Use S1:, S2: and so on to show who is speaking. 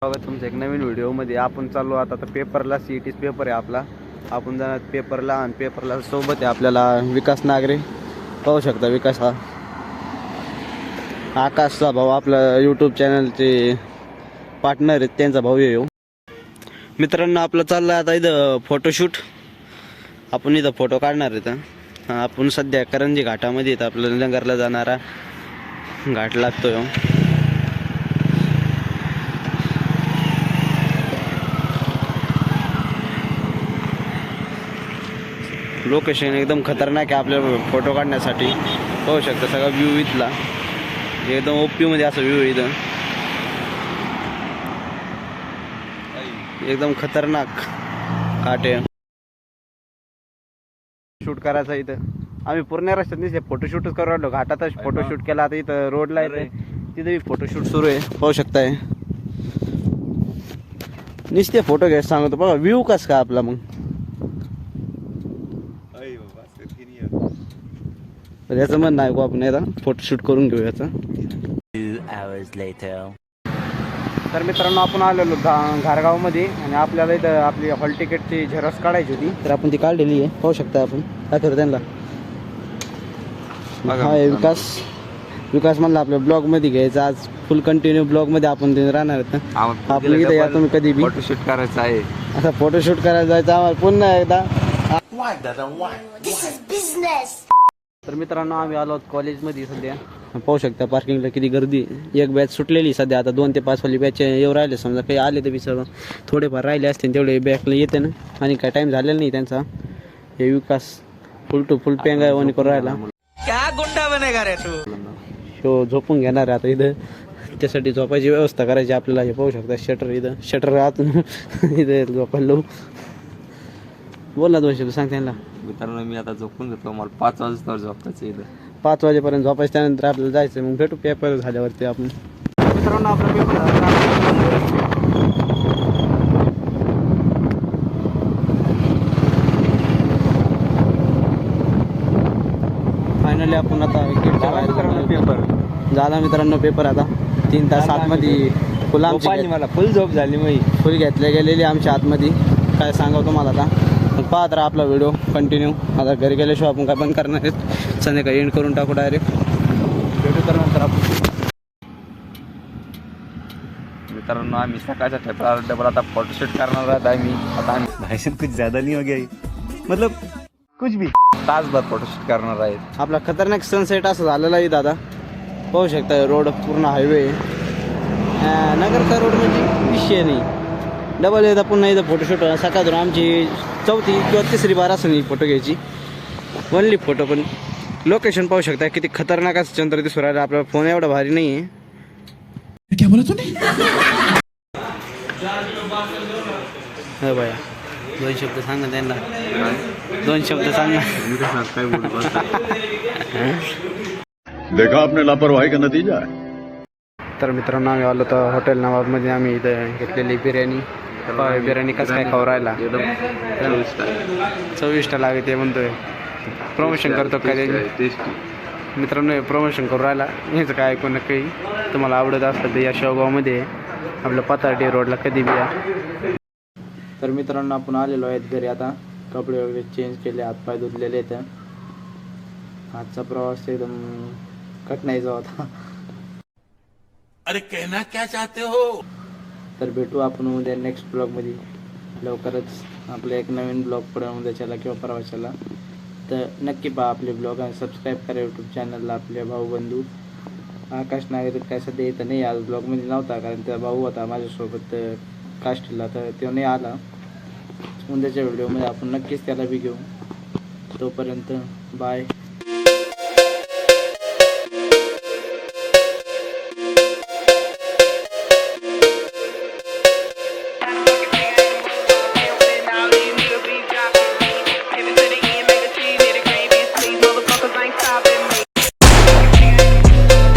S1: स्वागत तुमचं एक नवीन व्हिडिओमध्ये. आपण चाललो आता पेपरला. CET पेपर आहे आपला. आपण जाणार पेपरला आणि पेपरला सोबत आहे आपल्याला विकास नागरे. पाहू शकता विकास हा आकाशचा भाऊ, आपला यूट्यूब चॅनलचे पार्टनर आहेत, त्यांचा भाऊ येऊ. मित्रांनो आपलं चाललं आता इथं फोटोशूट. आपण इथं फोटो काढणार आहेत. आपण सध्या करंजी घाटामध्ये येतं, आपल्याला नगरला जाणारा घाट लागतोय. लोकेशन एकदम खतरनाक आहे आपल्या फोटो काढण्यासाठी. पाहू शकता सगळा व्ह्यू इथला एकदम OP मध्ये असा व्ह्यू इथं एकदम खतरनाक काटे शूट करायचा. इथं आम्ही पूर्ण रस्त्यात नाही फोटोशूटच करू राहिलो. घाटातच फोटोशूट केला. आता इथं रोडला येते तिथे फोटोशूट सुरू आहे. पाहू शकताय नुसते फोटो घ्यायचं सांगतो. बघा व्ह्यू कस का आपला. मग याचं म्हणणं ऐकू आपण एकदा फोटोशूट करून घेऊ याचा. तर मित्रांनो आपण आलेलो घारगावमध्ये आणि आपल्याला इथं आपली हॉल तिकीटची झेरॉक्स काढायची होती. तर आपण ती काढलेली आहे. पाहू शकता आपण काय करू त्यांना. हा विकास म्हणला आपल्या ब्लॉगमध्ये घ्यायचा. आज फुल कंटिन्यू ब्लॉगमध्ये आपण राहणार आहेत. आपलं इथं या तुम्ही कधी बी
S2: फोटोशूट करायचं आहे.
S1: आता फोटोशूट करायला जायचं आम्हाला पुन्हा एकदा. तर मित्रांनो आम्ही आलो कॉलेजमध्ये सध्या. पाहू शकता पार्किंगला किती गर्दी. एक बॅच सुटलेली सध्या. आता 2 ते 5 वाली बॅच येऊ राहिले. समजा काही आले तर सर्व थोडेफार राहिले असते तेवढे बॅकला येते ना. आणि काय टाइम झालेला नाही त्यांचा. हे विकास फुल टू फुल पेंगा करून राहिला.
S2: क्या गुंडा बनेगा रे तू.
S1: शो झोपून घेणार आहे आता इथं. त्यासाठी झोपायची व्यवस्था करायची आपल्याला. हे पाहू शकता शटर इथं शटर आतून इथं झोपायला. बोल ना 2 शब्द सांग त्यांना.
S2: मित्रांनो मी आता झोपून घेतो. मला 5 वाजता झोपायचं इथं.
S1: 5 वाजेपर्यंत झोपायचं. त्यानंतर आपल्याला जायचं. मग भेटू पेपर झाल्यावरती आपण. मित्रांनो आपला पेपर फायनली आपण आता
S2: पेपर
S1: झाला. मित्रांनो पेपर आता 3 तास आतमध्ये फुल आमची
S2: मला फुल झोप झाली. मी
S1: फुल घेतले गेलेली आमच्या आतमध्ये. काय सांगावं तुम्हाला आता. पाहत राहा आपला व्हिडिओ कंटिन्यू. आता घरी गेल्याशिवाय आपण काय बंद करणार आहेत. संध्याकाळी एंड करून टाकू डायरेक्ट. व्हिडिओ तर नंतर आपण.
S2: मित्रांनो आम्ही सकाळच्या पेपराला डबल आता फोटोशूट करणार आहोत. आता आम्ही भाषण कुछ ज्यादा नहीं हो गया मतलब कुछ भी तासभर फोटोशूट करणार आहेत.
S1: आपला खतरनाक सनसेट असं झालेला आहे दादा. पाहू शकता रोड पूर्ण हायवे. नगरचा रोड म्हणजे विषय नाही. डबल येतात पुन्हा इथं फोटोशूट. सकाळून आमची 4थी किंवा 3री बार असं फोटो घ्यायची. Only photo. पण लोकेशन पाहू शकता किती खतरनाक असं चंद्र दिसू राहिलं. आपला फोन एवढा भारी नाही आहे.
S3: क्या बोला तूने?
S1: हो भैया 2 शब्द सांगा त्यांना. 2 शब्द सांगा.
S2: काय बोलू.
S4: देखा आपने लापरवाही का नतीजा है.
S1: तर मित्रांनो आम्ही आलो तर हॉटेल नवाबमध्ये. आम्ही इथं घेतलेली बिर्याणी. बिर्याणी कसं काय खाऊ राहिला. चविष्ट लागते म्हणतोय. प्रमोशन करतो काय मित्रांनो. प्रमोशन करू राहिला. हेच काय ऐकून नक्की तुम्हाला आवडत असलं तर या शेवगावमध्ये आपलं पाथर्डी रोडला कधी बी या. तर मित्रांनो आपण आलेलो आहेत घरी. आता कपडे वगैरे चेंज केले. हातपाय धुतलेले आहेत. आजचा प्रवास एकदम कठीणाईचा होता.
S3: अरे कहना क्या चाहते हो.
S1: तर भेटू आपण उद्या नेक्स्ट ब्लॉगमध्ये. लवकरच आपलं एक नवीन ब्लॉग पडेल उद्याच्याला किंवा परवाच्याला. तर नक्की पहा आपले ब्लॉग आणि सबस्क्राईब करा यूट्यूब चॅनलला. आपले भाऊ बंधू आकाश नागरे काय सध्या येतं नाही. आज ब्लॉगमध्ये नव्हता कारण त्याचा भाऊ होता माझ्यासोबत काष्टीला. तर तो नाही आला. उद्याच्या व्हिडिओमध्ये आपण नक्कीच त्याला बी घेऊ. तोपर्यंत बाय.